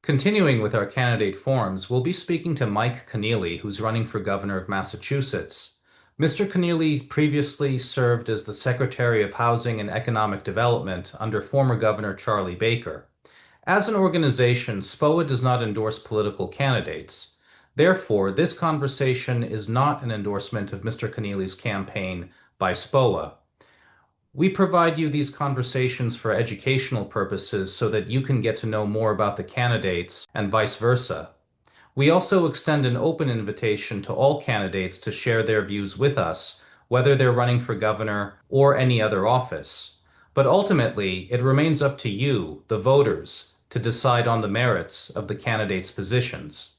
Continuing with our candidate forums, we'll be speaking to Mike Kennealy, who's running for governor of Massachusetts. Mr. Kennealy previously served as the Secretary of Housing and Economic Development under former Governor Charlie Baker. As an organization, SPOA does not endorse political candidates. Therefore, this conversation is not an endorsement of Mr. Kennealy's campaign by SPOA. We provide you these conversations for educational purposes so that you can get to know more about the candidates and vice versa. We also extend an open invitation to all candidates to share their views with us, whether they're running for governor or any other office. But ultimately, it remains up to you, the voters, to decide on the merits of the candidates' positions.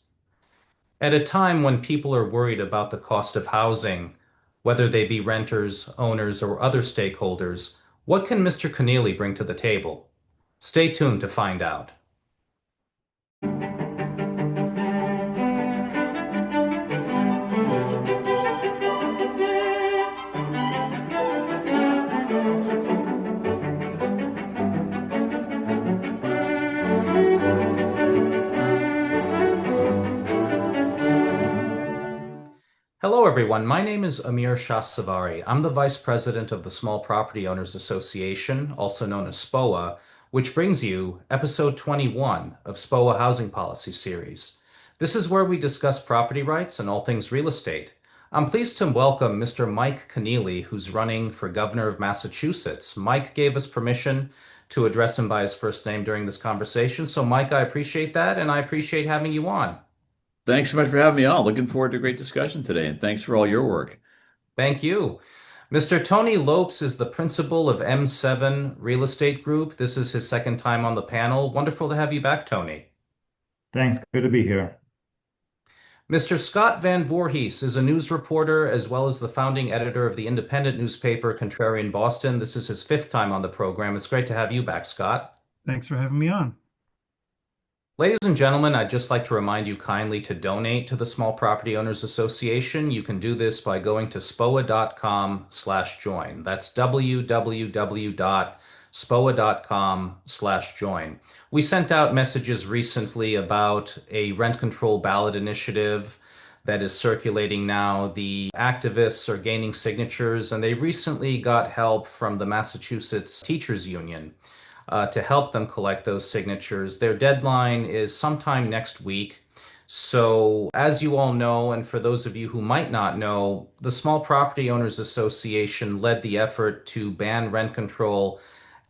At a time when people are worried about the cost of housing, whether they be renters, owners, or other stakeholders, what can Mr. Kennealy bring to the table? Stay tuned to find out. Hello, everyone. My name is Amir Shahsavari. I'm the Vice President of the Small Property Owners Association, also known as SPOA, which brings you episode 21 of SPOA Housing Policy Series. This is where we discuss property rights and all things real estate. I'm pleased to welcome Mr. Mike Kennealy, who's running for governor of Massachusetts. Mike gave us permission to address him by his first name during this conversation. So, Mike, I appreciate that, and I appreciate having you on. Thanks so much for having me on. Looking forward to a great discussion today, and thanks for all your work. Thank you. Mr. Tony Lopes is the principal of M7 Real Estate Group. This is his second time on the panel. Wonderful to have you back, Tony. Thanks. Good to be here. Mr. Scott Van Voorhees is a news reporter as well as the founding editor of the independent newspaper Contrarian Boston. This is his fifth time on the program. It's great to have you back, Scott. Thanks for having me on. Ladies and gentlemen, I'd just like to remind you kindly to donate to the Small Property Owners Association. You can do this by going to spoa.com/join. That's www.spoa.com/join. We sent out messages recently about a rent control ballot initiative that is circulating now. The activists are gaining signatures, and they recently got help from the Massachusetts Teachers Union to help them collect those signatures. Their deadline is sometime next week. So, as you all know, and for those of you who might not know, the Small Property Owners Association led the effort to ban rent control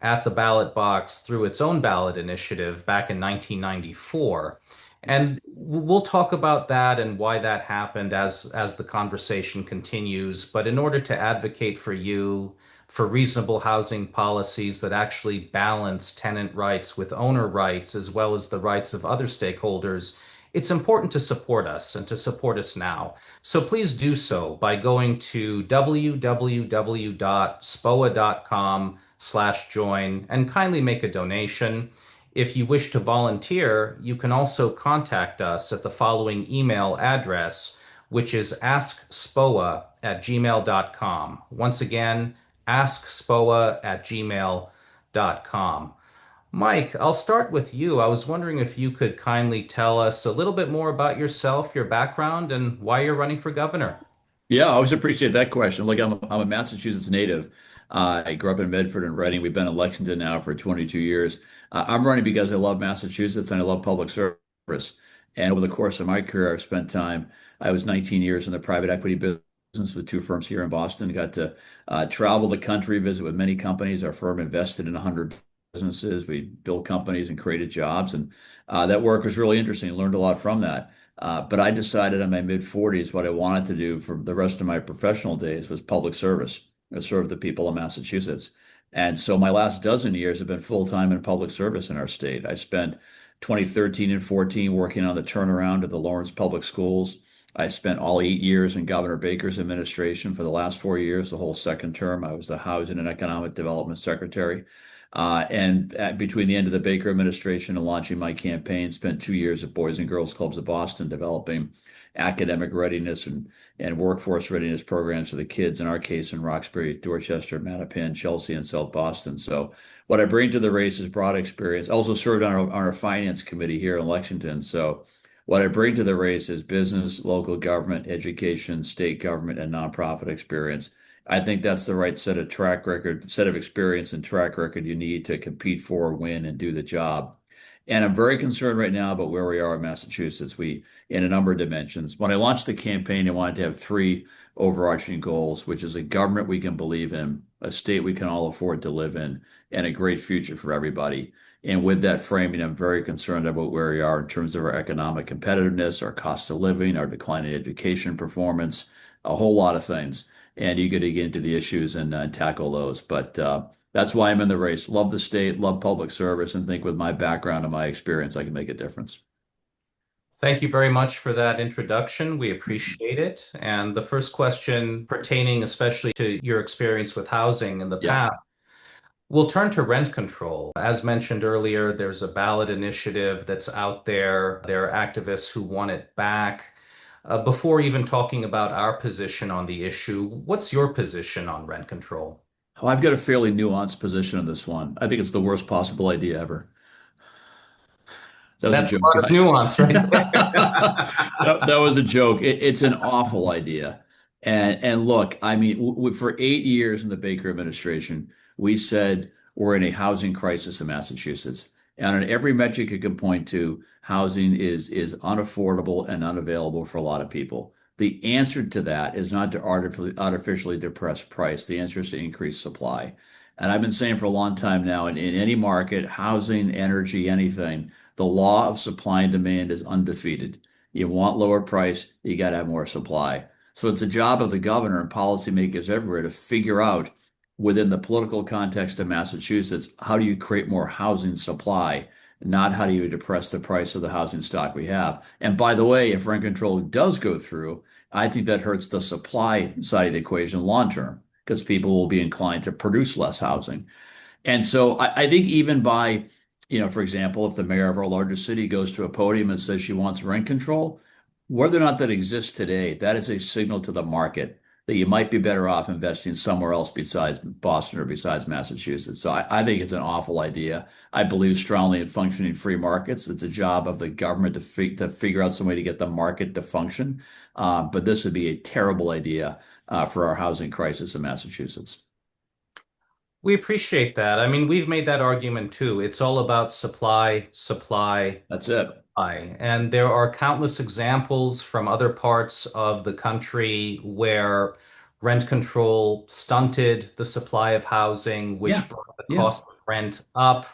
at the ballot box through its own ballot initiative back in 1994. And we'll talk about that and why that happened as the conversation continues. But in order to advocate for you for reasonable housing policies that actually balance tenant rights with owner rights, as well as the rights of other stakeholders, it's important to support us and to support us now. So please do so by going to www.spoa.com/join and kindly make a donation. If you wish to volunteer, you can also contact us at the following email address, which is askspoa@gmail.com. Once again, askspoa@gmail.com. Mike, I'll start with you. I was wondering if you could kindly tell us a little bit more about yourself, your background, and why you're running for governor. Yeah, I always appreciate that question. Look, I'm a Massachusetts native. I grew up in Medford and Reading. We've been in Lexington now for 22 years. I'm running because I love Massachusetts and I love public service. And over the course of my career, I was 19 years in the private equity business with two firms here in Boston. Got to travel the country, visit with many companies. Our firm invested in 100 businesses. We built companies and created jobs. And that work was really interesting. Learned a lot from that. But I decided in my mid 40s what I wanted to do for the rest of my professional days was public service, serve the people of Massachusetts. And so my last dozen years have been full time in public service in our state. I spent 2013 and 14 working on the turnaround of the Lawrence Public Schools. I spent all 8 years in Governor Baker's administration. For the last 4 years, the whole second term, I was the Housing and Economic Development Secretary. And between the end of the Baker administration and launching my campaign, spent 2 years at Boys and Girls Clubs of Boston developing academic readiness and workforce readiness programs for the kids, in our case, in Roxbury, Dorchester, Mattapan, Chelsea, and South Boston. So what I bring to the race is broad experience. I also served on our finance committee here in Lexington. So what I bring to the race is business, local government, education, state government, and nonprofit experience. I think that's the right set of experience and track record you need to compete for, win, and do the job. And I'm very concerned right now about where we are in Massachusetts. In a number of dimensions. When I launched the campaign, I wanted to have three overarching goals, which is a government we can believe in, a state we can all afford to live in, and a great future for everybody. And with that framing, I'm very concerned about where we are in terms of our economic competitiveness, our cost of living, our declining education performance, a whole lot of things. And you get to get into the issues and tackle those. But that's why I'm in the race. Love the state, love public service, and think with my background and my experience, I can make a difference. Thank you very much for that introduction. We appreciate it. And the first question pertaining especially to your experience with housing in the Yeah. past, we'll turn to rent control. As mentioned earlier, there's a ballot initiative that's out there. There are activists who want it back. Before even talking about our position on the issue, what's your position on rent control? Oh, I've got a fairly nuanced position on this one. I think it's the worst possible idea ever. That was a That's a joke. lot of nuance right there. That was a joke. It's an awful idea. And look, I mean, for 8 years in the Baker administration, we said we're in a housing crisis in Massachusetts. And on every metric you can point to, housing is unaffordable and unavailable for a lot of people. The answer to that is not to artificially depress price. The answer is to increase supply. And I've been saying for a long time now, in any market, housing, energy, anything, the law of supply and demand is undefeated. You want lower price, you got to have more supply. So it's a job of the governor and policymakers everywhere to figure out within the political context of Massachusetts, how do you create more housing supply, not how do you depress the price of the housing stock we have. And by the way, if rent control does go through, I think that hurts the supply side of the equation long term because people will be inclined to produce less housing. And so I think even by, for example, if the mayor of our largest city goes to a podium and says she wants rent control, whether or not that exists today, that is a signal to the market that you might be better off investing somewhere else besides Boston or besides Massachusetts. So I think it's an awful idea. I believe strongly in functioning free markets. It's a job of the government to figure out some way to get the market to function. But this would be a terrible idea for our housing crisis in Massachusetts. We appreciate that. I mean, we've made that argument too. It's all about supply, supply, That's it. supply. And there are countless examples from other parts of the country where rent control stunted the supply of housing, which Yeah. brought the Yeah. cost of rent up.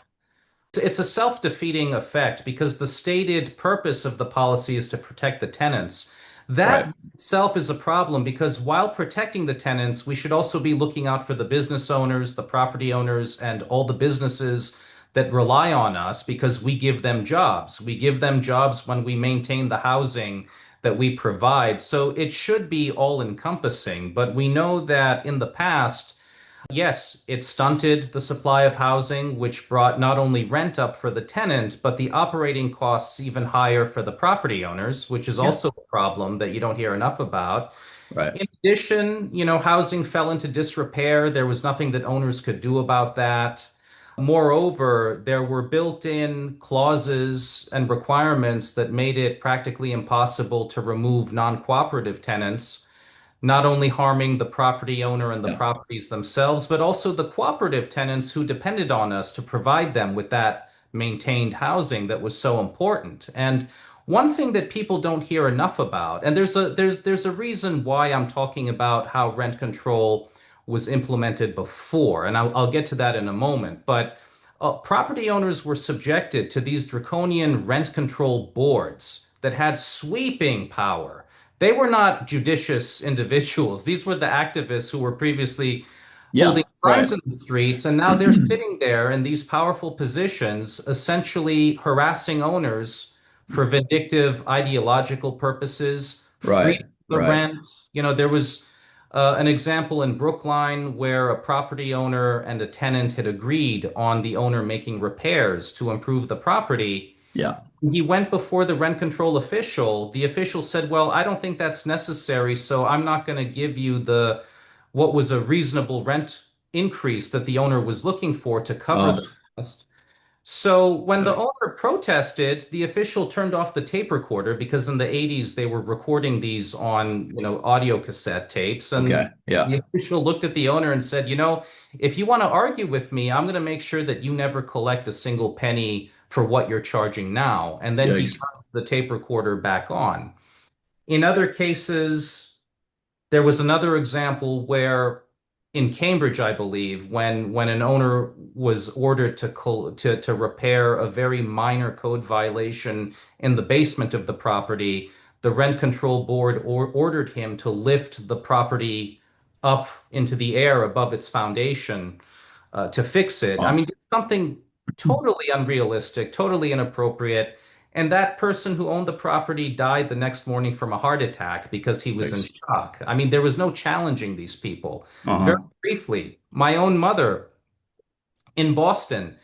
It's a self-defeating effect because the stated purpose of the policy is to protect the tenants. Right. That itself is a problem because while protecting the tenants, we should also be looking out for the business owners, the property owners, and all the businesses that rely on us because we give them jobs. We give them jobs when we maintain the housing that we provide. So it should be all encompassing. But we know that in the past, yes, it stunted the supply of housing, which brought not only rent up for the tenant, but the operating costs even higher for the property owners, which is Yeah. also a problem that you don't hear enough about. Right. In addition, housing fell into disrepair. There was nothing that owners could do about that. Moreover, there were built-in clauses and requirements that made it practically impossible to remove non-cooperative tenants, not only harming the property owner and the Yeah. properties themselves, but also the cooperative tenants who depended on us to provide them with that maintained housing that was so important. And one thing that people don't hear enough about, and there's a reason why I'm talking about how rent control was implemented before, and I'll get to that in a moment, but property owners were subjected to these draconian rent control boards that had sweeping power. They were not judicious individuals. These were the activists who were previously holding Yeah. signs Right. in the streets, and now they're sitting there in these powerful positions, essentially harassing owners for vindictive ideological purposes, freezing Right. the Right. rent. There was An example in Brookline where a property owner and a tenant had agreed on the owner making repairs to improve the property. Yeah. He went before the rent control official. The official said, "Well, I don't think that's necessary, so I'm not going to give you the what was a reasonable rent increase that the owner was looking for to cover the Oh, cost." So when the okay. owner protested, the official turned off the tape recorder because in the 80s they were recording these on, audio cassette tapes. Okay. And the Yeah. official looked at the owner and said, if you want to argue with me, I'm going to make sure that you never collect a single penny for what you're charging now. And then he Yikes. turned the tape recorder back on. In other cases, there was another example where in Cambridge, I believe, when an owner was ordered to repair a very minor code violation in the basement of the property, the rent control board ordered him to lift the property up into the air above its foundation to fix it. I Oh, mean, it's something totally unrealistic, totally inappropriate. And that person who owned the property died the next morning from a heart attack because he was in yikes. shock. I mean, there was no challenging these people. Very Uh-huh. briefly, my own mother in Boston.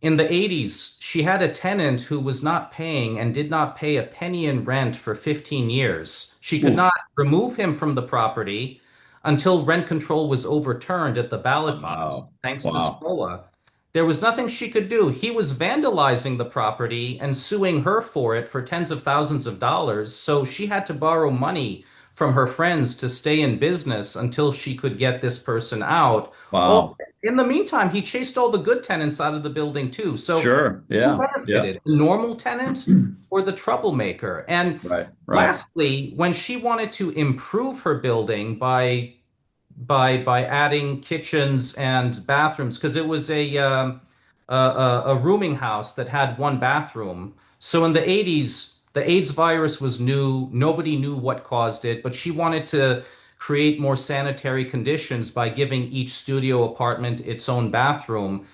In the 80s, she had a tenant who was not paying and did not pay a penny in rent for 15 years. She could Ooh. not remove him from the property until rent control was overturned at the ballot box, Wow. thanks to Wow. SPOA. There was nothing she could do. He was vandalizing the property and suing her for it for tens of thousands of dollars. So she had to borrow money from her friends to stay in business until she could get this person out. All Wow. in the meantime, he chased all the good tenants out of the building too. So Sure. who Yeah. Yeah. benefited? The normal tenant or the troublemaker? And Right. Right. lastly, when she wanted to improve her building by adding kitchens and bathrooms, because it was a rooming house that had one bathroom. So in the 80s, the AIDS virus was new. Nobody knew what caused it, but she wanted to create more sanitary conditions by giving each studio apartment its own bathroom.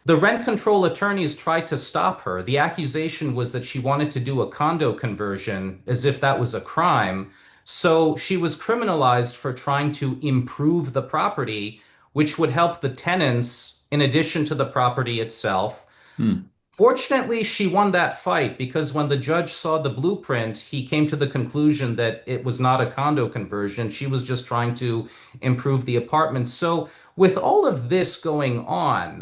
The rent control attorneys tried to stop her. The accusation was that she wanted to do a condo conversion as if that was a crime. So she was criminalized for trying to improve the property, which would help the tenants in addition to the property itself. Hmm. Fortunately, she won that fight because when the judge saw the blueprint, he came to the conclusion that it was not a condo conversion. She was just trying to improve the apartment. So, with all of this going on,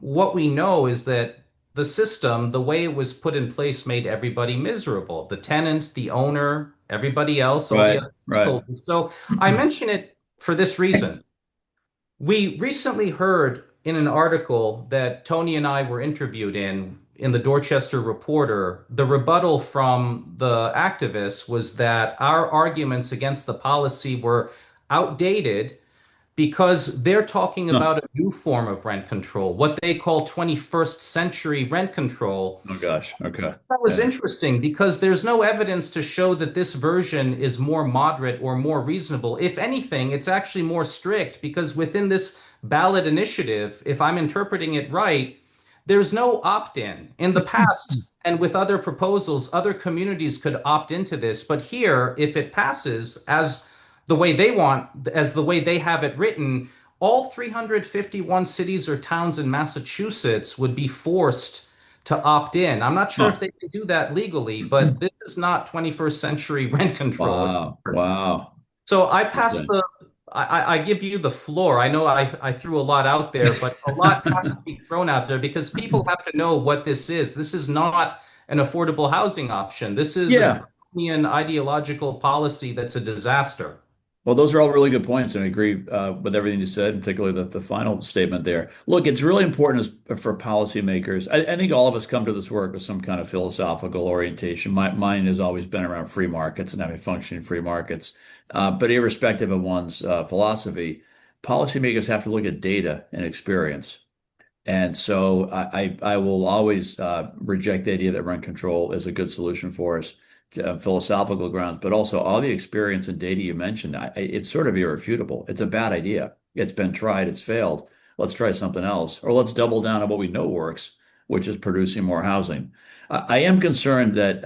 what we know is that the system, the way it was put in place, made everybody miserable. The tenant, the owner, everybody else, all the Right. other Right. stakeholders. So, I mention it for this reason. We recently heard in an article that Tony and I were interviewed in the Dorchester Reporter, the rebuttal from the activists was that our arguments against the policy were outdated because they're talking Huh. about a new form of rent control, what they call 21st century rent control. Oh gosh. Okay. That was Yeah. interesting because there's no evidence to show that this version is more moderate or more reasonable. If anything, it's actually more strict because within this ballot initiative, if I'm interpreting it right, there's no opt-in. In the past, and with other proposals, other communities could opt into this. But here, if it passes as the way they want, as the way they have it written, all 351 cities or towns in Massachusetts would be forced to opt in. I'm not sure if Huh. they can do that legally, but this is not 21st century rent control. It's Wow. Wow. so I pass Interesting. I give you the floor. I know I threw a lot out there, but a lot has to be thrown out there because people have to know what this is. This is not an affordable housing option. This is a Yeah. draconian ideological policy that's a disaster. Well, those are all really good points, and I agree with everything you said, particularly the final statement there. Look, it's really important for policymakers. I think all of us come to this work with some kind of philosophical orientation. Mine has always been around free markets and having functioning free markets. But irrespective of one's philosophy, policymakers have to look at data and experience. And so I will always reject the idea that rent control is a good solution for us, philosophical grounds, but also all the experience and data you mentioned. It's sort of irrefutable. It's a bad idea. It's been tried. It's failed. Let's try something else, or let's double down on what we know works, which is producing more housing. I am concerned that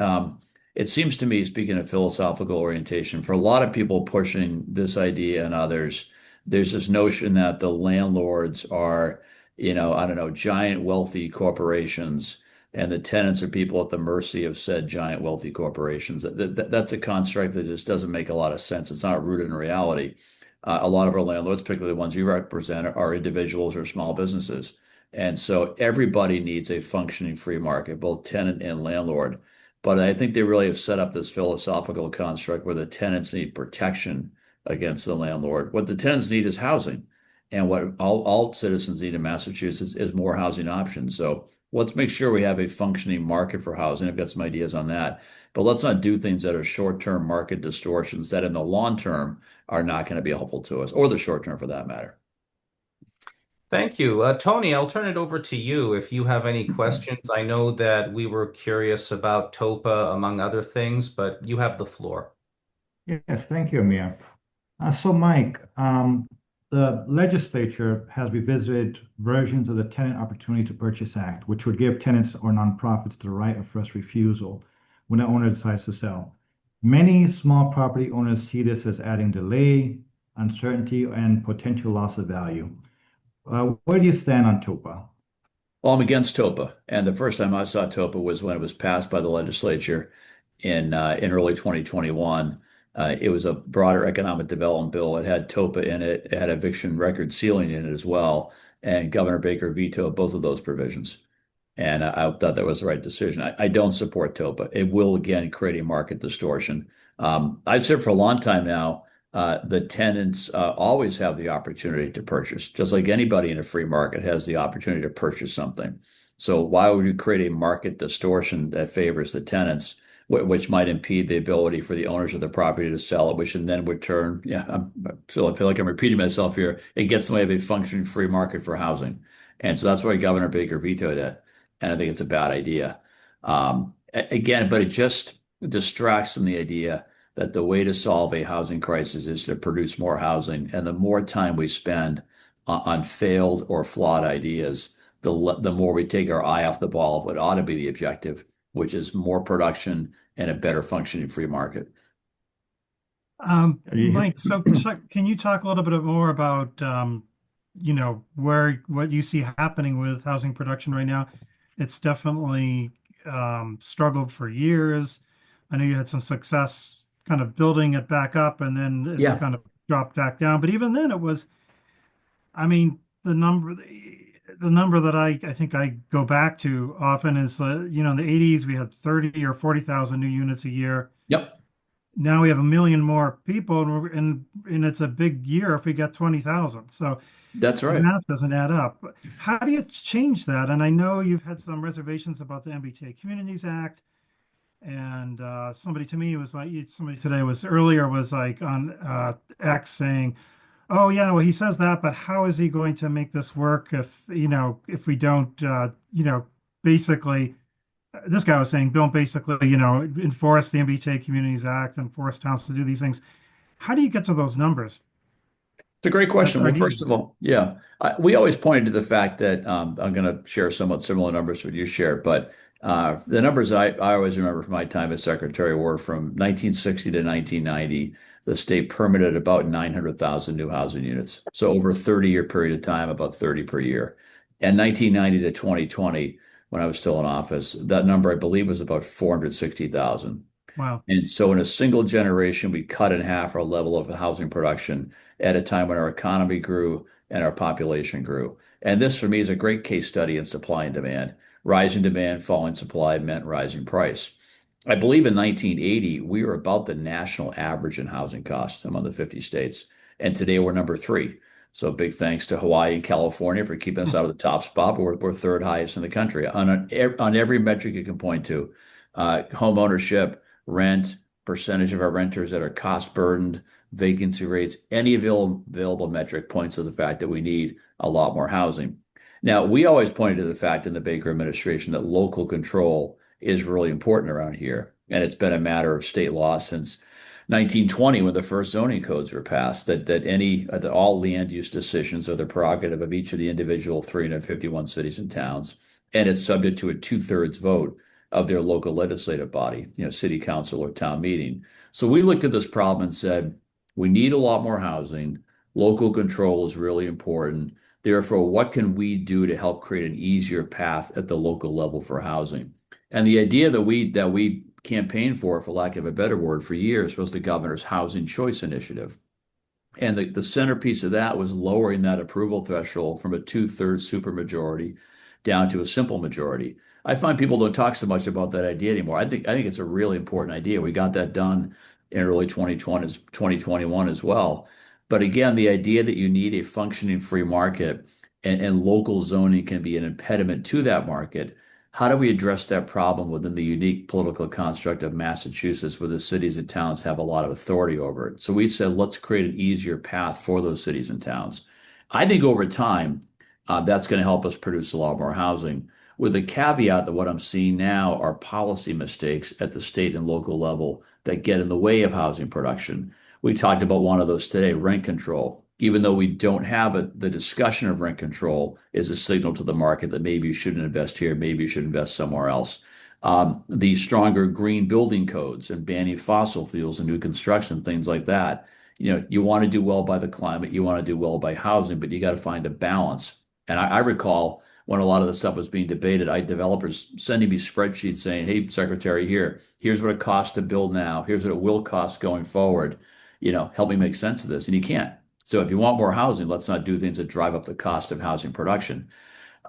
It seems to me, speaking of philosophical orientation, for a lot of people pushing this idea and others, there's this notion that the landlords are, I don't know, giant wealthy corporations, and the tenants are people at the mercy of said giant wealthy corporations. That's a construct that just doesn't make a lot of sense. It's not rooted in reality. A lot of our landlords, particularly the ones you represent, are individuals or small businesses. And so everybody needs a functioning free market, both tenant and landlord. But I think they really have set up this philosophical construct where the tenants need protection against the landlord. What the tenants need is housing. And what all citizens need in Massachusetts is more housing options. So let's make sure we have a functioning market for housing. I've got some ideas on that. But let's not do things that are short-term market distortions that in the long term are not going to be helpful to us, or the short term for that matter. Thank you. Tony, I'll turn it over to you if you have any questions. I know that we were curious about TOPA, among other things, but you have the floor. Yes, thank you, Amir. So, Mike, the legislature has revisited versions of the Tenant Opportunity to Purchase Act, which would give tenants or nonprofits the right of first refusal when an owner decides to sell. Many small property owners see this as adding delay, uncertainty, and potential loss of value. Where do you stand on TOPA? Well, I'm against TOPA, and the first time I saw TOPA was when it was passed by the legislature in early 2021. It was a broader economic development bill. It had TOPA in it. It had eviction record ceiling in it as well, and Governor Baker vetoed both of those provisions. And I thought that was the right decision. I don't support TOPA. It will again create a market distortion. I've said for a long time now, the tenants always have the opportunity to purchase, just like anybody in a free market has the opportunity to purchase something. So why would you create a market distortion that favors the tenants, which might impede the ability for the owners of the property to sell it, which then would turn, yeah, I feel like I'm repeating myself here. It gets in the way of a functioning free market for housing. And so that's why Governor Baker vetoed it. And I think it's a bad idea. Again, but it just distracts from the idea that the way to solve a housing crisis is to produce more housing. And the more time we spend on failed or flawed ideas, the more we take our eye off the ball of what ought to be the objective, which is more production and a better functioning free market. You- Mike, so can you talk a little bit more about what you see happening with housing production right now? It's definitely struggled for years. I know you had some success kind of building it back up, and then it's Yeah, kind of dropped back down. But even then, it was, I mean, the number that I think I go back to often is, in the 80s, we had 30 or 40,000 new units a year. yep, Now we have a million more people, and it's a big year if we get 20,000. So that's the right. math doesn't add up. But how do you change that? And I know you've had some reservations about the MBTA Communities Act, and somebody today was earlier was like on X saying, "Oh yeah, well he says that, but how is he going to make this work if we don't basically." This guy was saying, don't basically, enforce the MBTA Communities Act and force towns to do these things. How do you get to those numbers? It's a great That's question. our Well, need. first of all, yeah, we always pointed to the fact that I'm going to share somewhat similar numbers with you share, but the numbers I always remember from my time as secretary were from 1960 to 1990. The state permitted about 900,000 new housing units. So over a 30-year period of time, about 30 per year. And 1990 to 2020, when I was still in office, that number I believe was about 460,000. Wow. And so in a single generation, we cut in half our level of housing production at a time when our economy grew and our population grew. And this, for me, is a great case study in supply and demand. Rising demand, falling supply meant rising price. I believe in 1980, we were about the national average in housing costs among the 50 states. And today we're number three. So big thanks to Hawaii and California for keeping us out of the top spot, but we're third highest in the country on every metric you can point to. Home ownership, rent, percentage of our renters that are cost burdened, vacancy rates, any available metric points to the fact that we need a lot more housing. Now, we always pointed to the fact in the Baker administration that local control is really important around here. And it's been a matter of state law since 1920 when the first zoning codes were passed, that all land use decisions are the prerogative of each of the individual 351 cities and towns. And it's subject to a two-thirds vote of their local legislative body, city council or town meeting. So we looked at this problem and said, we need a lot more housing. Local control is really important. Therefore, what can we do to help create an easier path at the local level for housing? And the idea that we campaigned for lack of a better word, for years was the governor's Housing Choice Initiative. And the centerpiece of that was lowering that approval threshold from a two-thirds supermajority down to a simple majority. I find people don't talk so much about that idea anymore. I think it's a really important idea. We got that done in early 2020, 2021 as well. But again, the idea that you need a functioning free market and local zoning can be an impediment to that market. How do we address that problem within the unique political construct of Massachusetts, where the cities and towns have a lot of authority over it? So we said, let's create an easier path for those cities and towns. I think over time, that's going to help us produce a lot more housing, with the caveat that what I'm seeing now are policy mistakes at the state and local level that get in the way of housing production. We talked about one of those today, rent control. Even though we don't have it, the discussion of rent control is a signal to the market that maybe you shouldn't invest here, maybe you should invest somewhere else. The stronger green building codes and banning fossil fuels and new construction, things like that. You want to do well by the climate, you want to do well by housing, but you got to find a balance. And I recall when a lot of the stuff was being debated, I had developers sending me spreadsheets saying, "Hey, Secretary, here's what it costs to build now. Here's what it will cost going forward. Help me make sense of this." And you can't. So if you want more housing, let's not do things that drive up the cost of housing production.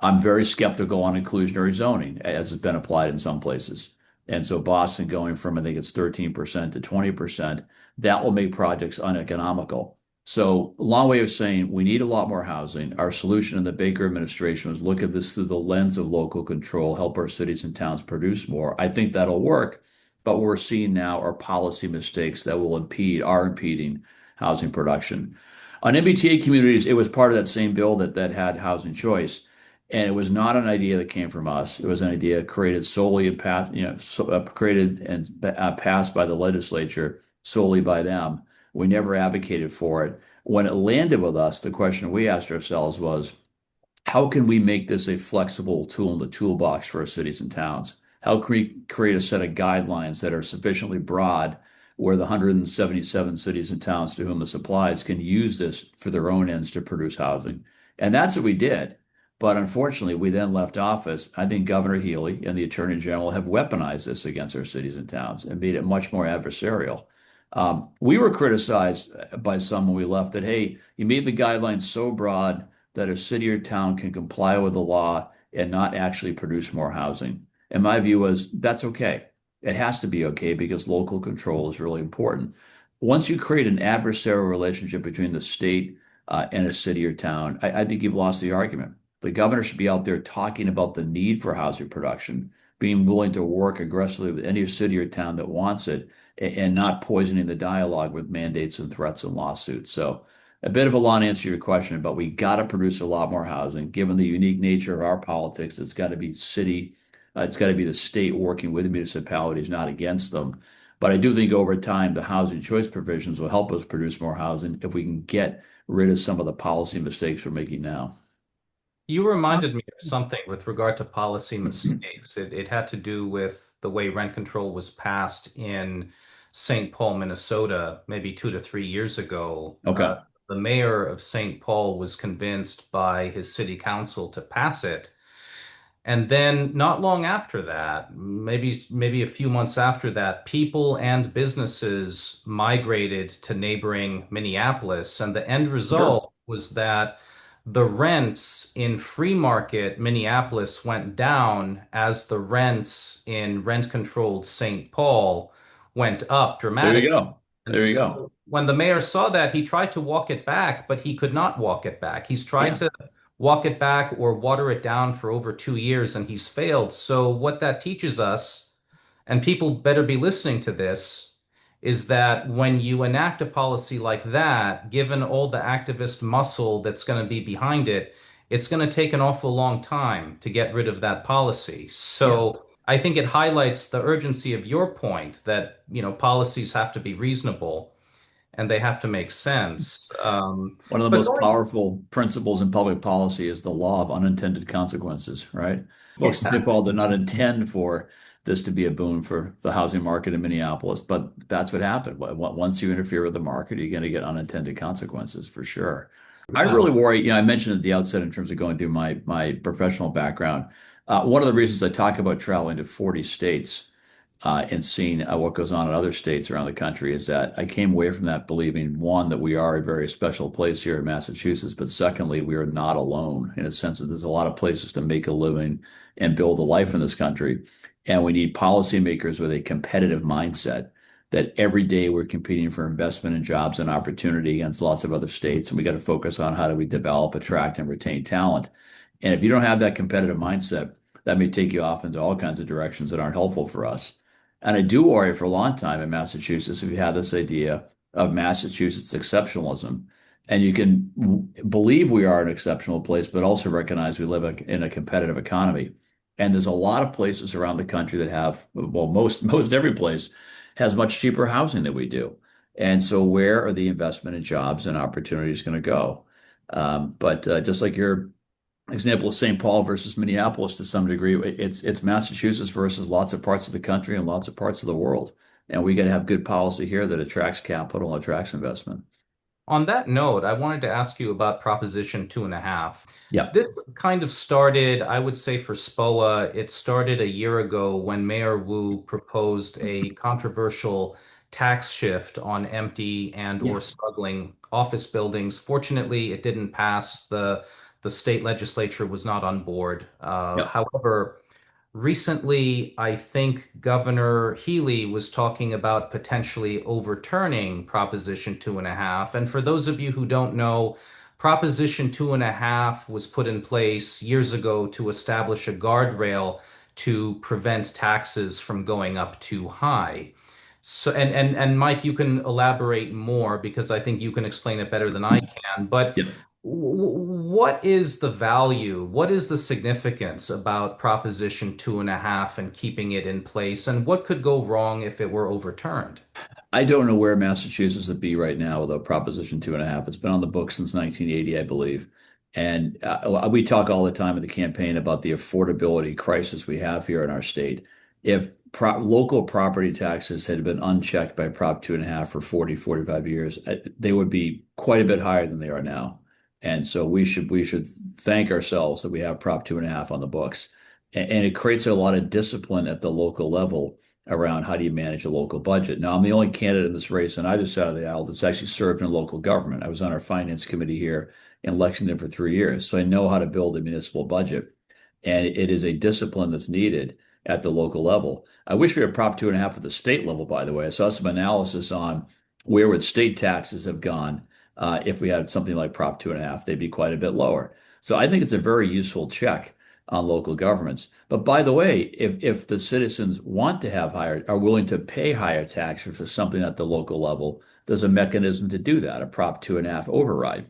I'm very skeptical on inclusionary zoning as it's been applied in some places. And so Boston going from, I think it's 13% to 20%, that will make projects uneconomical. So a long way of saying we need a lot more housing. Our solution in the Baker administration was look at this through the lens of local control, help our cities and towns produce more. I think that'll work. But what we're seeing now are policy mistakes that are impeding housing production. On MBTA communities, it was part of that same bill that had housing choice. And it was not an idea that came from us. It was an idea created solely and passed, created and passed by the legislature solely by them. We never advocated for it. When it landed with us, the question we asked ourselves was, how can we make this a flexible tool in the toolbox for our cities and towns? How can we create a set of guidelines that are sufficiently broad where the 177 cities and towns to whom this applies can use this for their own ends to produce housing? And that's what we did. But unfortunately, we then left office. I think Governor Healy and the Attorney General have weaponized this against our cities and towns and made it much more adversarial. We were criticized by some when we left that, hey, you made the guidelines so broad that a city or town can comply with the law and not actually produce more housing. And my view was that's okay. It has to be okay because local control is really important. Once you create an adversarial relationship between the state and a city or town, I think you've lost the argument. The governor should be out there talking about the need for housing production, being willing to work aggressively with any city or town that wants it, and not poisoning the dialogue with mandates and threats and lawsuits. So a bit of a long answer to your question, but we got to produce a lot more housing. Given the unique nature of our politics, it's got to be it's got to be the state working with the municipalities, not against them. But I do think over time, the housing choice provisions will help us produce more housing if we can get rid of some of the policy mistakes we're making now. You reminded me of something with regard to policy mistakes. It had to do with the way rent control was passed in St. Paul, Minnesota, maybe 2 to 3 years ago. Okay. The mayor of St. Paul was convinced by his city council to pass it. And then not long after that, maybe a few months after that, people and businesses migrated to neighboring Minneapolis, and the end Sure. result was that the rents in free market Minneapolis went down as the rents in rent-controlled St. Paul went up There you dramatically. go. And There you go. so when the mayor saw that, he tried to walk it back, but he could not walk it back. He's tried Yeah. to walk it back or water it down for over 2 years, and he's failed. So what that teaches us, and people better be listening to this, is that when you enact a policy like that, given all the activist muscle that's going to be behind it, it's going to take an awful long time to get rid of that policy. Yeah. So I think it highlights the urgency of your point that, policies have to be reasonable and they have to make sense. One of the But most going, powerful principles in public policy is the law of unintended consequences, right? Folks in St. yeah. Paul did not intend for this to be a boon for the housing market in Minneapolis. But that's what happened. Once you interfere with the market, you're going to get unintended consequences for sure. I Yeah. really worry, I mentioned at the outset in terms of going through my professional background. One of the reasons I talk about traveling to 40 states and seeing what goes on in other states around the country is that I came away from that believing, one, that we are a very special place here in Massachusetts, but secondly, we are not alone in a sense that there's a lot of places to make a living and build a life in this country. And we need policymakers with a competitive mindset that every day we're competing for investment and jobs and opportunity against lots of other states. And we got to focus on how do we develop, attract, and retain talent. And if you don't have that competitive mindset, that may take you off into all kinds of directions that aren't helpful for us. And I do worry for a long time in Massachusetts if you have this idea of Massachusetts exceptionalism. And you can believe we are an exceptional place, but also recognize we live in a competitive economy. And there's a lot of places around the country that have, well, most every place has much cheaper housing than we do. And so where are the investment and jobs and opportunities going to go? But just like your example of St. Paul versus Minneapolis to some degree, it's Massachusetts versus lots of parts of the country and lots of parts of the world. And we got to have good policy here that attracts capital, attracts investment. On that note, I wanted to ask you about Proposition 2.5. Yeah. This kind of started, I would say, for SPOA, it started a year ago when Mayor Wu proposed a controversial tax shift on empty and Yeah. or struggling office buildings. Fortunately, it didn't pass. The state legislature was not on board. Yeah. However, recently, I think Governor Healy was talking about potentially overturning Proposition 2.5. And for those of you who don't know, Proposition 2.5 was put in place years ago to establish a guardrail to prevent taxes from going up too high. So, and Mike, you can elaborate more because I think you can explain it better than I can. But Yeah. what is the value? What is the significance about Proposition 2.5 and keeping it in place? And what could go wrong if it were overturned? I don't know where Massachusetts would be right now without Proposition 2.5. It's been on the books since 1980, I believe. And we talk all the time in the campaign about the affordability crisis we have here in our state. If local property taxes had been unchecked by Prop 2.5 for 40, 45 years, they would be quite a bit higher than they are now. And so we should thank ourselves that we have Prop 2.5 on the books. And it creates a lot of discipline at the local level around how do you manage a local budget. Now, I'm the only candidate in this race on either side of the aisle that's actually served in local government. I was on our finance committee here in Lexington for 3 years, so I know how to build a municipal budget. And it is a discipline that's needed at the local level. I wish we had Prop 2.5 at the state level, by the way. I saw some analysis on where would state taxes have gone if we had something like Prop 2.5. They'd be quite a bit lower. So I think it's a very useful check on local governments. But by the way, if the citizens want to have higher, are willing to pay higher taxes for something at the local level, there's a mechanism to do that, a Prop 2.5 override.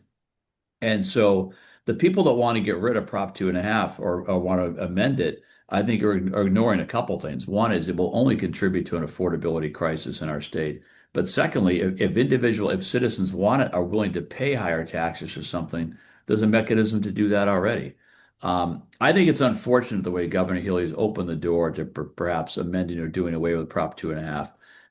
And so the people that want to get rid of Prop 2.5 or want to amend it, I think are ignoring a couple things. One is it will only contribute to an affordability crisis in our state. But secondly, if citizens want it, are willing to pay higher taxes for something, there's a mechanism to do that already. I think it's unfortunate the way Governor Healy has opened the door to perhaps amending or doing away with Prop 2.5.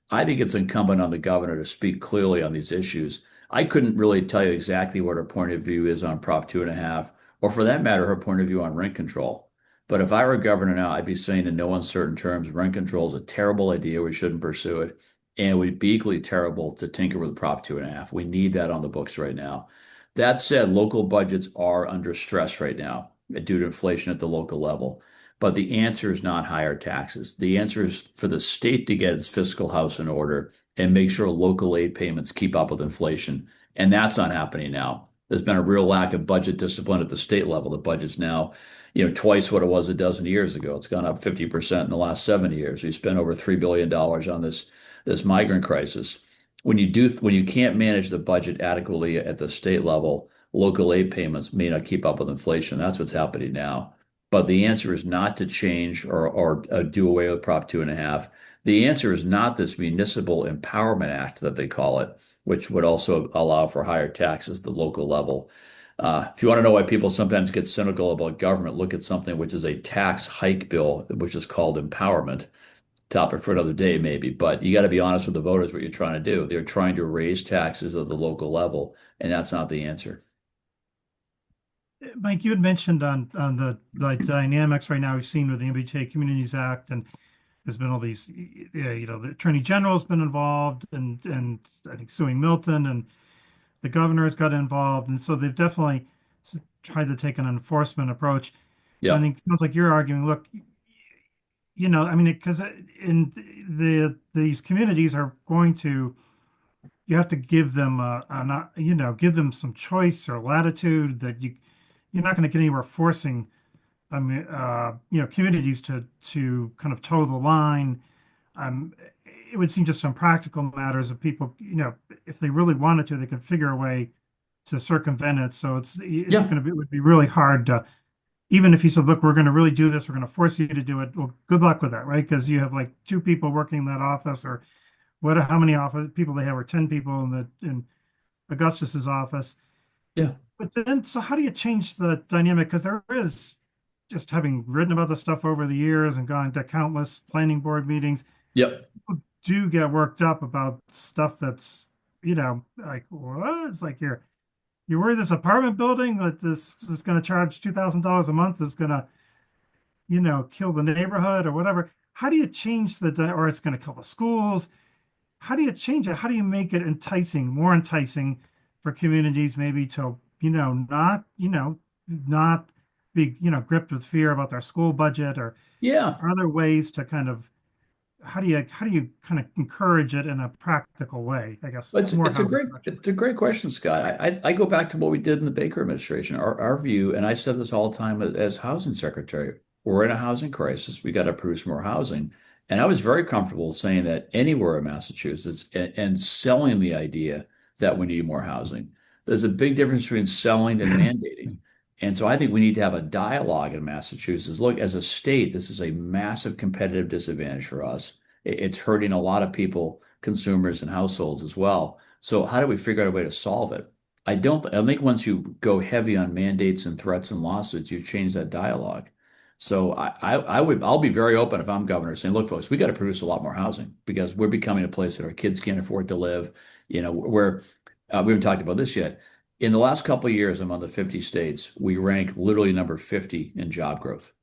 I think it's incumbent on the governor to speak clearly on these issues. I couldn't really tell you exactly what her point of view is on Prop 2.5, or for that matter, her point of view on rent control. But if I were governor now, I'd be saying in no uncertain terms, rent control is a terrible idea. We shouldn't pursue it. And it would be equally terrible to tinker with Prop 2.5. We need that on the books right now. That said, local budgets are under stress right now due to inflation at the local level. But the answer is not higher taxes. The answer is for the state to get its fiscal house in order and make sure local aid payments keep up with inflation. And that's not happening now. There's been a real lack of budget discipline at the state level. The budget's now, twice what it was a dozen years ago. It's gone up 50% in the last 7 years. We spent over $3 billion on this migrant crisis. When you can't manage the budget adequately at the state level, local aid payments may not keep up with inflation. That's what's happening now. But the answer is not to change or do away with Prop 2.5. The answer is not this Municipal Empowerment Act that they call it, which would also allow for higher taxes at the local level. If you want to know why people sometimes get cynical about government, look at something which is a tax hike bill, which is called empowerment. topic for another day, maybe. But you got to be honest with the voters what you're trying to do. They're trying to raise taxes at the local level, and that's not the answer. Mike, you had mentioned on the like dynamics right now we've seen with the MBTA Communities Act, and there's been all these, the Attorney General's been involved, and I think suing Milton, and the governor's got involved, and so they've definitely tried to take an enforcement approach. And I Yeah. think it sounds like you're arguing, look, I mean, because in these communities are going to, you have to give them give them some choice or latitude that you're not going to get anywhere forcing, I mean, communities to kind of toe the line. Um, it would seem just on practical matters of people, if they really wanted to, they could figure a way to circumvent it. So it's Yeah. going to be, it would be really hard to, even if he said, look, we're going to really do this, we're going to force you to do it. Well, good luck with that, right? Because you have like two people working in that office, or how many office people they have, or 10 people in Augustus's office. Yeah. But then, so how do you change the dynamic? Because there is, just having written about the stuff over the years and gone to countless planning board meetings, Yep. people do get worked up about stuff that's, like, what? It's like you're worried this apartment building that this is going to charge $2,000 a month is going to, kill the neighborhood or whatever. How do you change or it's going to kill the schools? How do you change it? How do you make it enticing, more enticing for communities maybe to, not be, gripped with fear about their school budget, or Yeah. are there ways to kind of, how do you kind of encourage it in a practical way? I guess But more it's a how to great it's a great question, Scott. I go back to what we did in the Baker administration. Our view, and I said this all the time as housing secretary, we're in a housing crisis. We got to produce more housing. And I was very comfortable saying that anywhere in Massachusetts and selling the idea that we need more housing. There's a big difference between selling and mandating. And so I think we need to have a dialogue in Massachusetts. Look, as a state, this is a massive competitive disadvantage for us. It's hurting a lot of people, consumers and households as well. So how do we figure out a way to solve it? I think once you go heavy on mandates and threats and lawsuits, you change that dialogue. So I'll be very open if I'm governor saying, look, folks, we got to produce a lot more housing because we're becoming a place that our kids can't afford to live. We haven't talked about this yet. In the last couple of years among the 50 states, we rank literally number 50 in job growth.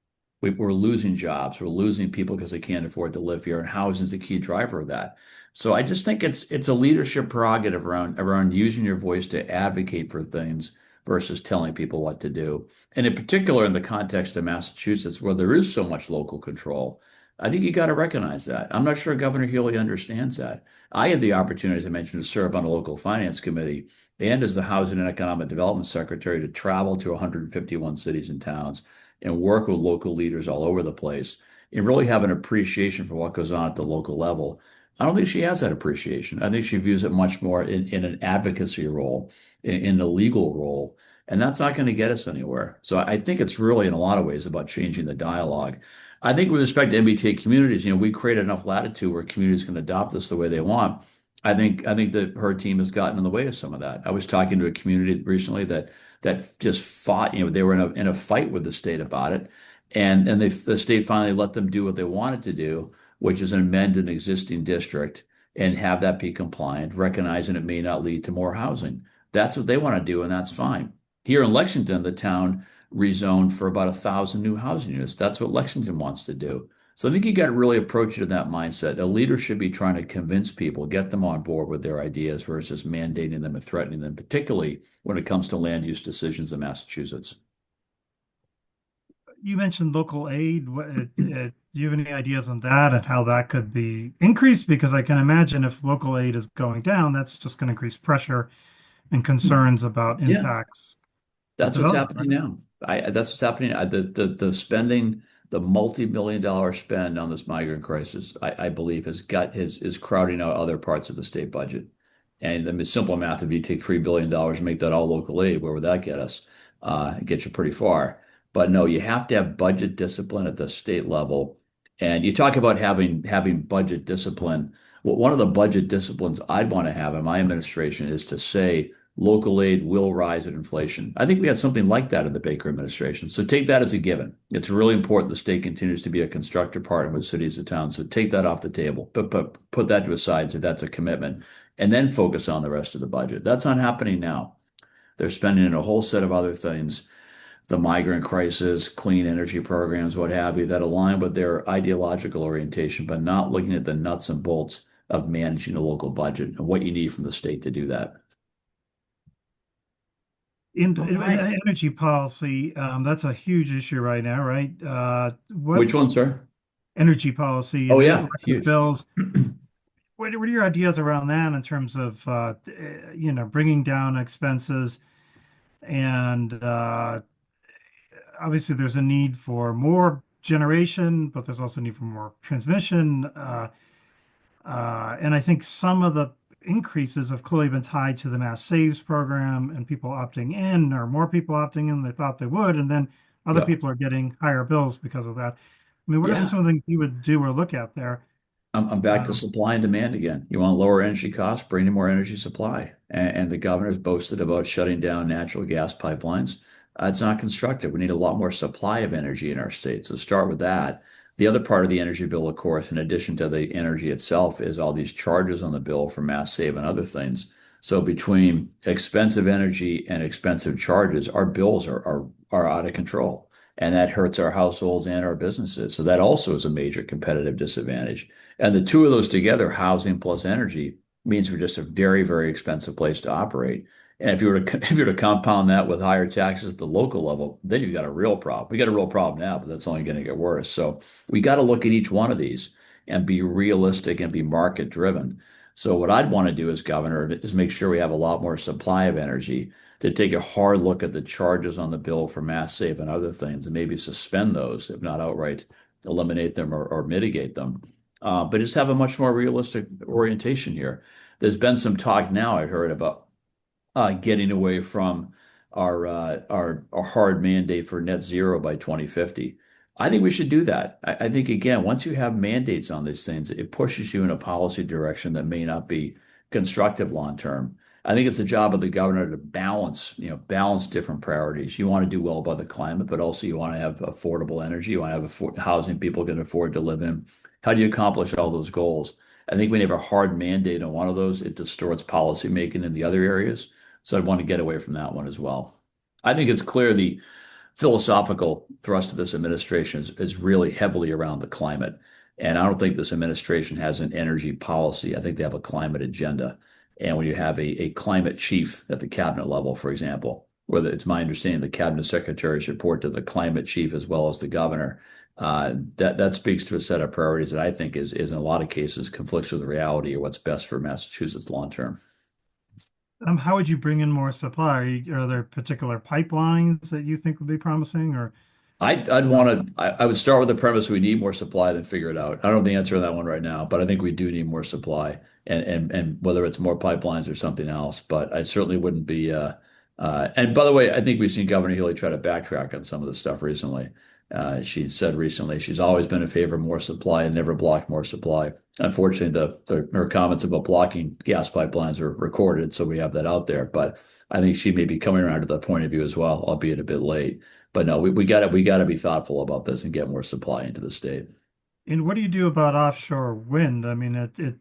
We're losing jobs. We're losing people because they can't afford to live here, and housing is a key driver of that. So I just think it's a leadership prerogative around using your voice to advocate for things versus telling people what to do. And in particular, in the context of Massachusetts, where there is so much local control, I think you got to recognize that. I'm not sure Governor Healy understands that. I had the opportunity, as I mentioned, to serve on a local finance committee and as the Housing and Economic Development Secretary to travel to 151 cities and towns and work with local leaders all over the place and really have an appreciation for what goes on at the local level. I don't think she has that appreciation. I think she views it much more in an advocacy role, in the legal role, and that's not going to get us anywhere. So I think it's really, in a lot of ways, about changing the dialogue. I think with respect to MBTA communities, we create enough latitude where communities can adopt this the way they want. I think that her team has gotten in the way of some of that. I was talking to a community recently that just fought. They were in a fight with the state about it, and the state finally let them do what they wanted to do, which is amend an existing district and have that be compliant, recognizing it may not lead to more housing. That's what they want to do, and that's fine. Here in Lexington, the town rezoned for about 1,000 new housing units. That's what Lexington wants to do. So I think you got to really approach it in that mindset. A leader should be trying to convince people, get them on board with their ideas versus mandating them and threatening them, particularly when it comes to land use decisions in Massachusetts. You mentioned local aid. Do you have any ideas on that and how that could be increased? Because I can imagine if local aid is going down, that's just going to increase pressure and concerns about Yeah. impacts of That's what's development, right? happening now. That's what's happening. The spending, the multi-million-dollar spend on this migrant crisis, I believe is crowding out other parts of the state budget. And I mean, simple math, if you take $3 billion and make that all local aid, where would that get us? It gets you pretty far. But no, you have to have budget discipline at the state level. And you talk about having budget discipline. Well, one of the budget disciplines I'd want to have in my administration is to say local aid will rise with inflation. I think we had something like that in the Baker administration. So take that as a given. It's really important the state continues to be a constructive partner with cities and towns. So take that off the table, but put that to a side. So that's a commitment, and then focus on the rest of the budget. That's not happening now. They're spending in a whole set of other things, the migrant crisis, clean energy programs, what have you, that align with their ideological orientation, but not looking at the nuts and bolts of managing a local budget and what you need from the state to do that. In Mike, energy policy, that's a huge issue right now, right? What Which one, sir? energy policy Oh and yeah, electric huge. bills? What are your ideas around that in terms of bringing down expenses and obviously there's a need for more generation, but there's also a need for more transmission. And I think some of the increases have clearly been tied to the mass saves program and people opting in, or more people opting in than they thought they would. And then other Yeah. people are getting higher bills because of that. I mean, what are Yeah. some of the things you would do or look at there? I'm back to Um, supply and demand again. You want lower energy costs, bring in more energy supply. And the governor's boasted about shutting down natural gas pipelines. It's not constructive. We need a lot more supply of energy in our state. So start with that. The other part of the energy bill, of course, in addition to the energy itself, is all these charges on the bill for mass save and other things. So between expensive energy and expensive charges, our bills are out of control. And that hurts our households and our businesses. So that also is a major competitive disadvantage. And the two of those together, housing plus energy, means we're just a very, very expensive place to operate. And if you were to if you were to compound that with higher taxes at the local level, then you've got a real problem. We got a real problem now, but that's only going to get worse. So we got to look at each one of these and be realistic and be market driven. So what I'd want to do as governor is make sure we have a lot more supply of energy, to take a hard look at the charges on the bill for mass save and other things and maybe suspend those, if not outright eliminate them or mitigate them, but just have a much more realistic orientation here. There's been some talk now I heard about getting away from our hard mandate for net zero by 2050. I think we should do that. I think again, once you have mandates on these things, it pushes you in a policy direction that may not be constructive long term. I think it's the job of the governor to balance different priorities. You want to do well by the climate, but also you want to have affordable energy. You want to have housing people can afford to live in. How do you accomplish all those goals? I think when you have a hard mandate on one of those, it distorts policy making in the other areas. So I'd want to get away from that one as well. I think it's clear the philosophical thrust of this administration is really heavily around the climate. And I don't think this administration has an energy policy. I think they have a climate agenda. And when you have a climate chief at the cabinet level, for example, whether it's my understanding the cabinet secretaries report to the climate chief as well as the governor, that speaks to a set of priorities that I think is in a lot of cases conflicts with reality or what's best for Massachusetts long term. how would you bring in more supply? Are there particular pipelines that you think would be promising, or I'd want to. I would start with the premise we need more supply, then figure it out. I don't know the answer to that one right now, but I think we do need more supply, and whether it's more pipelines or something else. But I certainly wouldn't be. And by the way, I think we've seen Governor Healy try to backtrack on some of the stuff recently. She said recently she's always been in favor of more supply and never blocked more supply. Unfortunately, her comments about blocking gas pipelines are recorded, so we have that out there. But I think she may be coming around to that point of view as well, albeit a bit late. But no, we got to be thoughtful about this and get more supply into the state. and what do you do about offshore wind? I mean,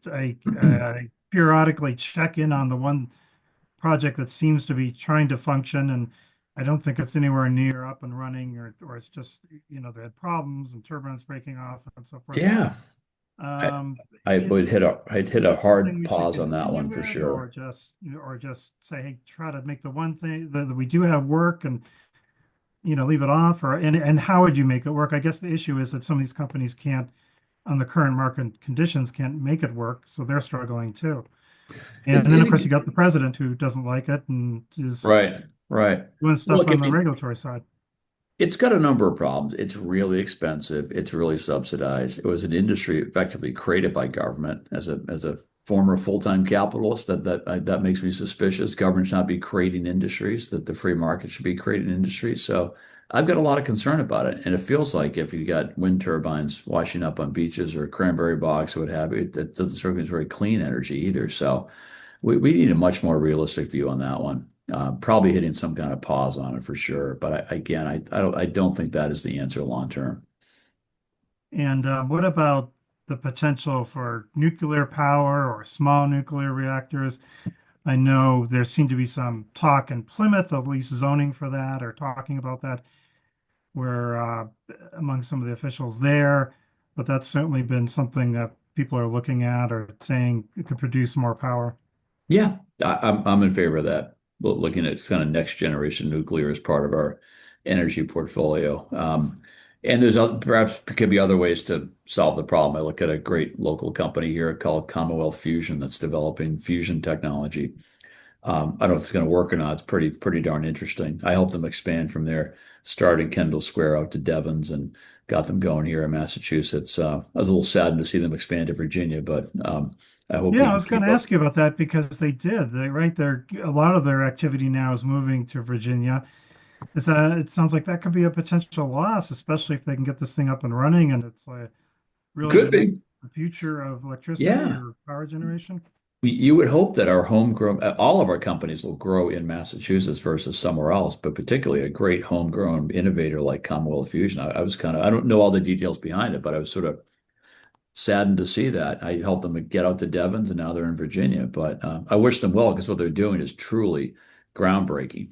I periodically check in on the one project that seems to be trying to function, and I don't think it's anywhere near up and running, or it's just, they had problems and turbines breaking off and so forth. Yeah, I, Um, I is would I'd is hit a that something hard we should pause on that continue one for with, or sure. just say, hey, try to make the one thing that we do have work, and leave it off, and how would you make it work? I guess the issue is that some of these companies can't, on the current market conditions, can't make it work, so they're struggling too. And It's then, of it, course, you got the president who doesn't like it and is right, right. doing stuff Look, I on the mean, regulatory side. it's got a number of problems. It's really expensive. It's really subsidized. It was an industry effectively created by government as a former full-time capitalist. That makes me suspicious. Government should not be creating industries. That the free market should be creating industries. So I've got a lot of concern about it. And it feels like if you got wind turbines washing up on beaches or cranberry bogs or what have you, it doesn't strike me as very clean energy either. So We need a much more realistic view on that one. Probably hitting some kind of pause on it for sure. But I don't think that is the answer long term. And what about the potential for nuclear power or small nuclear reactors? I know there seemed to be some talk in Plymouth of least zoning for that or talking about that where among some of the officials there, but that's certainly been something that people are looking at or saying it could produce more power. Yeah, I'm in favor of that. Looking at kind of next generation nuclear as part of our energy portfolio. And perhaps could be other ways to solve the problem. I look at a great local company here called Commonwealth Fusion that's developing fusion technology. I don't know if it's going to work or not. It's pretty darn interesting. I helped them expand from their start in Kendall Square out to Devon's and got them going here in Massachusetts. I was a little saddened to see them expand to Virginia, but I hope we Yeah, I can was going keep to up. ask you about that because they did. They right there. A lot of their activity now is moving to Virginia. Is that it sounds like that could be a potential loss, especially if they can get this thing up and running and it's like really Could the be. next the future of electricity Yeah. or power generation. You would hope that our homegrown, all of our companies will grow in Massachusetts versus somewhere else, but particularly a great homegrown innovator like Commonwealth Fusion. I was kind of, I don't know all the details behind it, but I was sort of saddened to see that. I helped them get out to Devon's and now they're in Virginia. But I wish them well because what they're doing is truly groundbreaking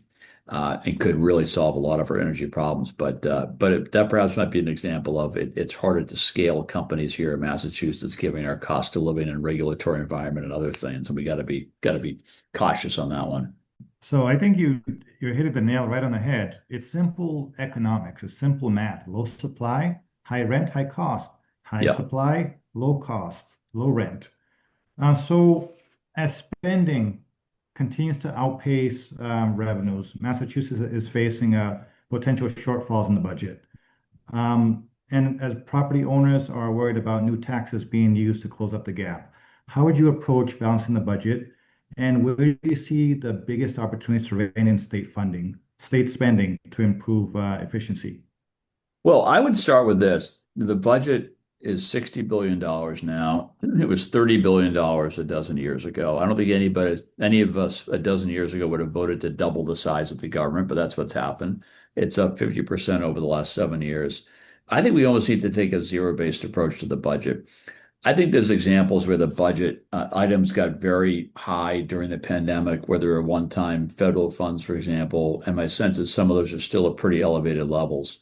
and could really solve a lot of our energy problems. That perhaps might be an example of it. It's harder to scale companies here in Massachusetts, given our cost of living and regulatory environment and other things. And we got to be cautious on that one. So I think you hit the nail right on the head. It's simple economics, it's simple math. Low supply, high rent, high cost. High Yeah. supply, low cost, low rent. So as spending continues to outpace revenues, Massachusetts is facing potential shortfalls in the budget. And as property owners are worried about new taxes being used to close up the gap, how would you approach balancing the budget? And where do you see the biggest opportunities to rein in state spending to improve efficiency? Well, I would start with this. The budget is $60 billion now. It was $30 billion a dozen years ago. I don't think any of us a dozen years ago would have voted to double the size of the government, but that's what's happened. It's up 50% over the last 7 years. I think we almost need to take a zero-based approach to the budget. I think there's examples where the budget items got very high during the pandemic, where there were one-time federal funds, for example, and my sense is some of those are still at pretty elevated levels.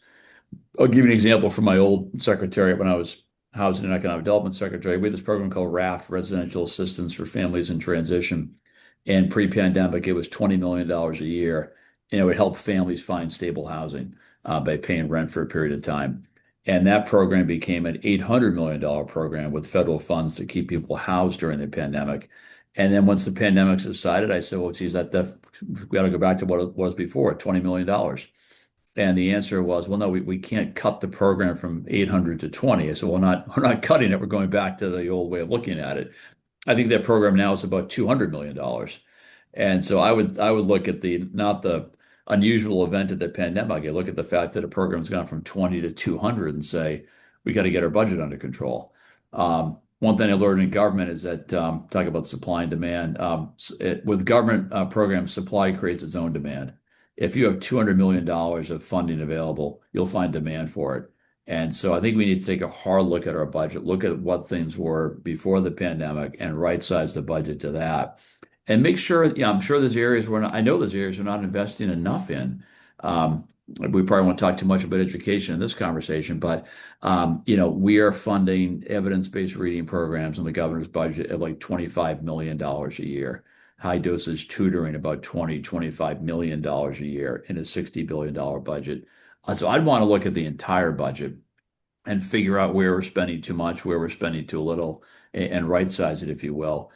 I'll give you an example from my old secretariat when I was Housing and Economic Development Secretary. We had this program called RAFT, Residential Assistance for Families in Transition. And pre-pandemic, it was $20 million a year. And it would help families find stable housing by paying rent for a period of time. And that program became an $800 million program with federal funds to keep people housed during the pandemic. And then once the pandemic subsided, I said, well, geez, we got to go back to what it was before, $20 million. And the answer was, well, no, we can't cut the program from 800 to 20. I said, well, we're not cutting it. We're going back to the old way of looking at it. I think that program now is about $200 million. And so I would look at not the unusual event of the pandemic. I look at the fact that a program's gone from 20 to 200 and say, we got to get our budget under control. One thing I learned in government is that talk about supply and demand. With government programs, supply creates its own demand. If you have $200 million of funding available, you'll find demand for it. And so I think we need to take a hard look at our budget, look at what things were before the pandemic and right size the budget to that. And make sure, yeah, I'm sure there's areas I know there's areas we're not investing enough in. We probably won't talk too much about education in this conversation, but we are funding evidence-based reading programs in the governor's budget at like $25 million a year. High dosage tutoring about $25 million a year in a $60 billion budget. So I'd want to look at the entire budget and figure out where we're spending too much, where we're spending too little, and right size it, if you will.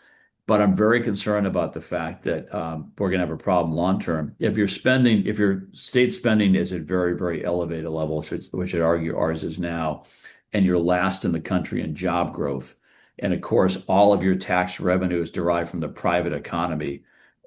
But I'm very concerned about the fact that we're going to have a problem long term. If your state spending is at very, very elevated levels, which I'd argue ours is now, and you're last in the country in job growth, and of course, all of your tax revenue is derived from the private economy,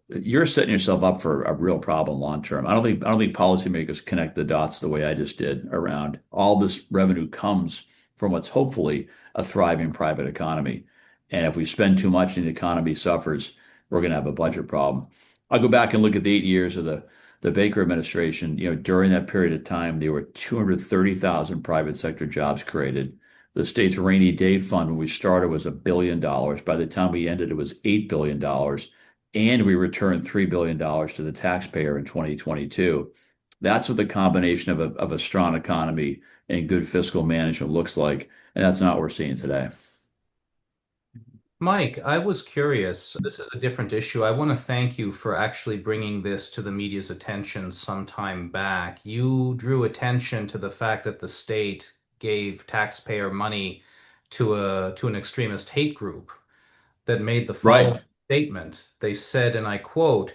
you're setting yourself up for a real problem long term. I don't think policymakers connect the dots the way I just did around all this revenue comes from what's hopefully a thriving private economy. And if we spend too much and the economy suffers, we're going to have a budget problem. I'll go back and look at the 8 years of the Baker administration. During that period of time, there were 230,000 private sector jobs created. The state's rainy day fund when we started was $1 billion. By the time we ended, it was $8 billion, and we returned $3 billion to the taxpayer in 2022. That's what the combination of a strong economy and good fiscal management looks like, and that's not what we're seeing today. Mike, I was curious. This is a different issue. I want to thank you for actually bringing this to the media's attention some time back. You drew attention to the fact that the state gave taxpayer money to an extremist hate group that made the following Right. statement. They said, and I quote,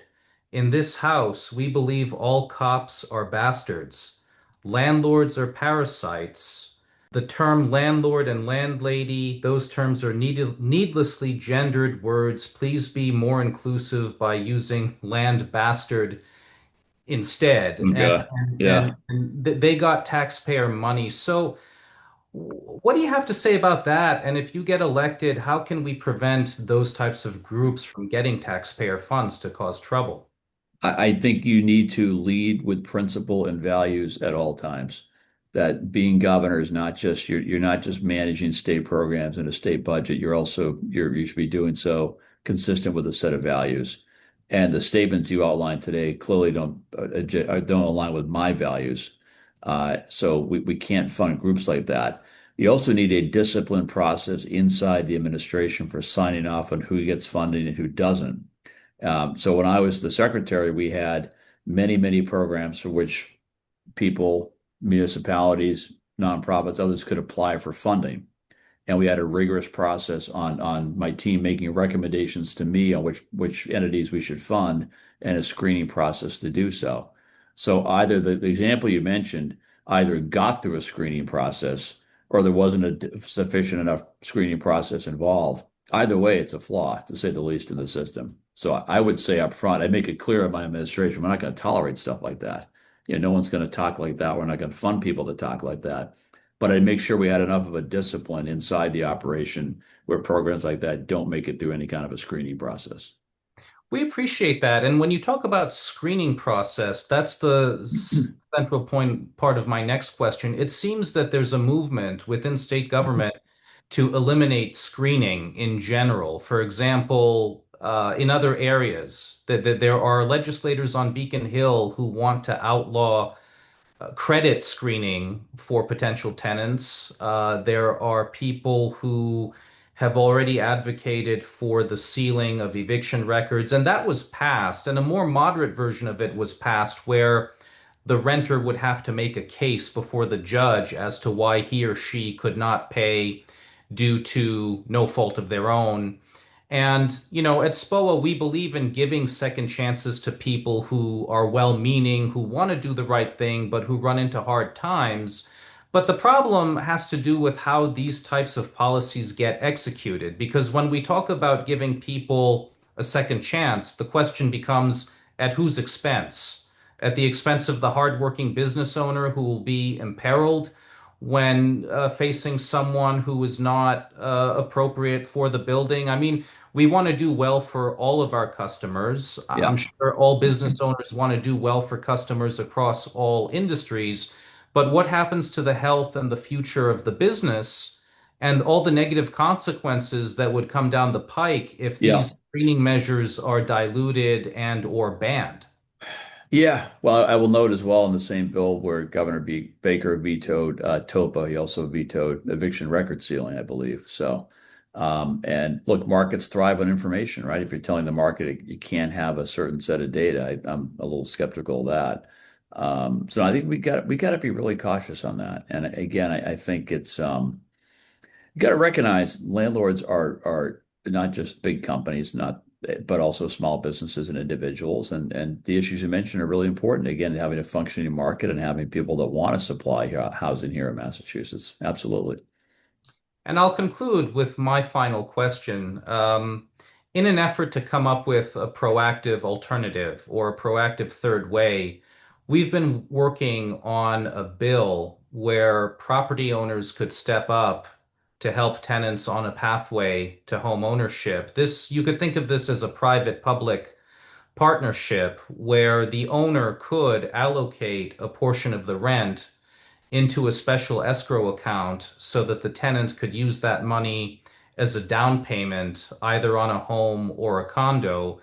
"In this house, we believe all cops are bastards. Landlords are parasites. The term landlord and landlady, those terms are needlessly gendered words. Please be more inclusive by using land bastard instead." Okay. Yeah. They got taxpayer money. So what do you have to say about that? And if you get elected, how can we prevent those types of groups from getting taxpayer funds to cause trouble? I think you need to lead with principle and values at all times. That being governor is not just you're not just managing state programs and a state budget. You should be doing so consistent with a set of values. And the statements you outlined today clearly don't align with my values. So we can't fund groups like that. You also need a disciplined process inside the administration for signing off on who gets funding and who doesn't. So when I was the secretary, we had many programs for which people, municipalities, nonprofits, others could apply for funding. And we had a rigorous process on my team making recommendations to me on which entities we should fund and a screening process to do so. So either the example you mentioned either got through a screening process or there wasn't a sufficient enough screening process involved. Either way, it's a flaw, to say the least, in the system. So I would say up front, I make it clear in my administration, we're not going to tolerate stuff like that. No one's going to talk like that. We're not going to fund people to talk like that. But I'd make sure we had enough of a discipline inside the operation where programs like that don't make it through any kind of a screening process. We appreciate that. And when you talk about screening process, that's the central point part of my next question. It seems that there's a movement within state government to eliminate screening in general. For example, in other areas, that there are legislators on Beacon Hill who want to outlaw credit screening for potential tenants. There are people who have already advocated for the sealing of eviction records, and that was passed. And a more moderate version of it was passed where the renter would have to make a case before the judge as to why he or she could not pay due to no fault of their own. And, at SPOA, we believe in giving second chances to people who are well-meaning, who want to do the right thing, but who run into hard times. But the problem has to do with how these types of policies get executed. Because when we talk about giving people a second chance, the question becomes at whose expense? At the expense of the hardworking business owner who will be imperiled when facing someone who is not appropriate for the building. I mean, we want to do well for all of our customers. I'm Yeah. sure all business owners want to do well for customers across all industries. But what happens to the health and the future of the business and all the negative consequences that would come down the pike if Yeah. these screening measures are diluted and or banned? Yeah, well, I will note as well in the same bill where Baker vetoed TOPA, he also vetoed eviction record sealing, I believe. So, and look, markets thrive on information, right? If you're telling the market you can't have a certain set of data, I'm a little skeptical of that. So I think we got to be really cautious on that. And again, I think it's you got to recognize landlords are not just big companies, not but also small businesses and individuals. And the issues you mentioned are really important. Again, having a functioning market and having people that want to supply housing here in Massachusetts. Absolutely. And I'll conclude with my final question. In an effort to come up with a proactive alternative or a proactive third way, we've been working on a bill where property owners could step up to help tenants on a pathway to home ownership. This, you could think of this as a private-public partnership where the owner could allocate a portion of the rent into a special escrow account so that the tenant could use that money as a down payment either on a home or a condo.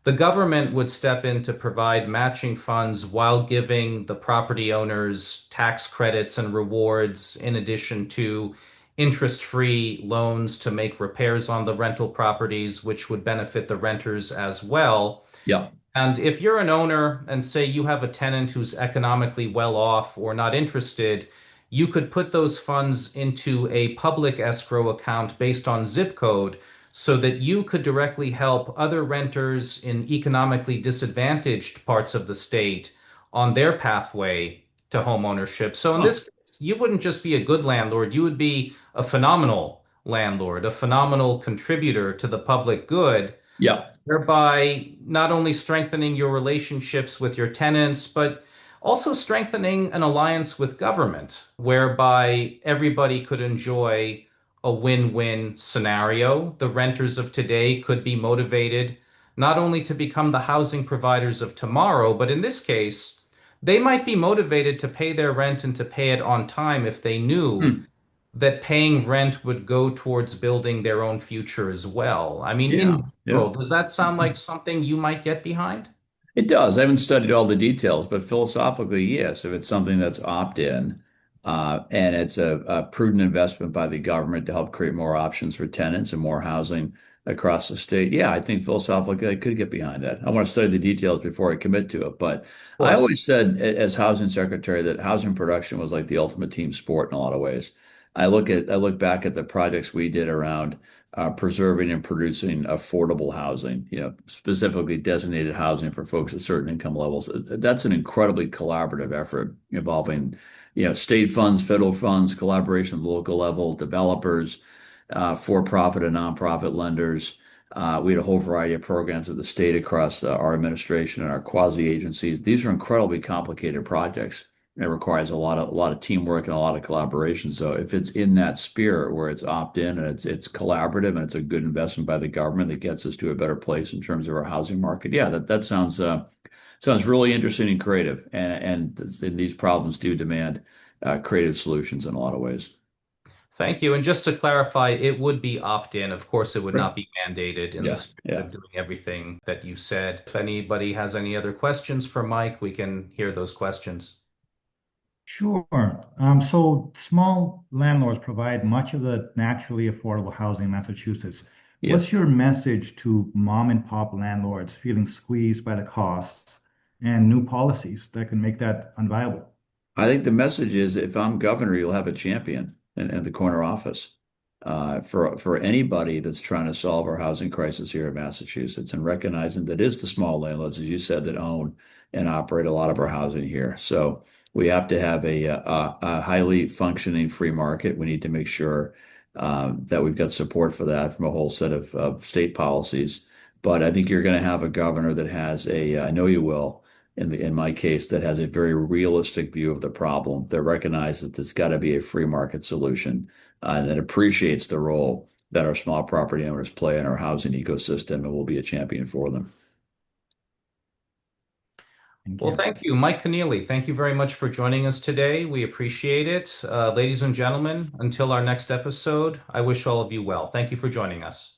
The government would step in to provide matching funds while giving the property owners tax credits and rewards, in addition to interest-free loans to make repairs on the rental properties, which would benefit the renters as well. Yeah. And if you're an owner and say you have a tenant who's economically well off or not interested, you could put those funds into a public escrow account based on zip code so that you could directly help other renters in economically disadvantaged parts of the state on their pathway to home ownership. So in Oh, this case, you wouldn't just be a good landlord, you would be a phenomenal landlord, a phenomenal contributor to the public good, yeah. thereby not only strengthening your relationships with your tenants, but also strengthening an alliance with government, whereby everybody could enjoy a win-win scenario. The renters of today could be motivated not only to become the housing providers of tomorrow, but in this case, they might be motivated to pay their rent and to pay it on time if they knew Hmm. that paying rent would go towards building their own future as well. I mean, Yeah. in Yeah. general, does that sound like something you might get behind? It does. I haven't studied all the details, but philosophically, yes. If it's something that's opt-in, and it's a prudent investment by the government to help create more options for tenants and more housing across the state, yeah, I think philosophically I could get behind that. I want to study the details before I commit to it. But Of I course. always said, as housing secretary, that housing production was like the ultimate team sport in a lot of ways. I look back at the projects we did around preserving and producing affordable housing, specifically designated housing for folks at certain income levels. That's an incredibly collaborative effort involving, state funds, federal funds, collaboration at the local level, developers, for-profit and nonprofit lenders. We had a whole variety of programs at the state across our administration and our quasi agencies. These are incredibly complicated projects. It requires a lot of teamwork and a lot of collaboration. So if it's in that spirit where it's opt-in and it's collaborative and it's a good investment by the government that gets us to a better place in terms of our housing market, yeah, that sounds really interesting and creative. And these problems do demand creative solutions in a lot of ways. Thank you. And just to clarify, it would be opt-in. Of course, it would Right. not be mandated in the Yeah, spirit yeah. of doing everything that you said. If anybody has any other questions for Mike, we can hear those questions. Sure. So small landlords provide much of the naturally affordable housing in Massachusetts. What's Yes. your message to mom and pop landlords feeling squeezed by the costs and new policies that can make that unviable? I think the message is if I'm governor, you'll have a champion in the corner office for anybody that's trying to solve our housing crisis here in Massachusetts and recognizing that it's the small landlords, as you said, that own and operate a lot of our housing here. So we have to have a highly functioning free market. We need to make sure that we've got support for that from a whole set of state policies. But I think you're going to have a governor that has I know you will in my case, that has a very realistic view of the problem, that recognizes there's got to be a free market solution, and that appreciates the role that our small property owners play in our housing ecosystem and will be a champion for them. Thank Well, you. thank you, Mike Kennealy. Thank you very much for joining us today. We appreciate it. Ladies and gentlemen, until our next episode, I wish all of you well. Thank you for joining us.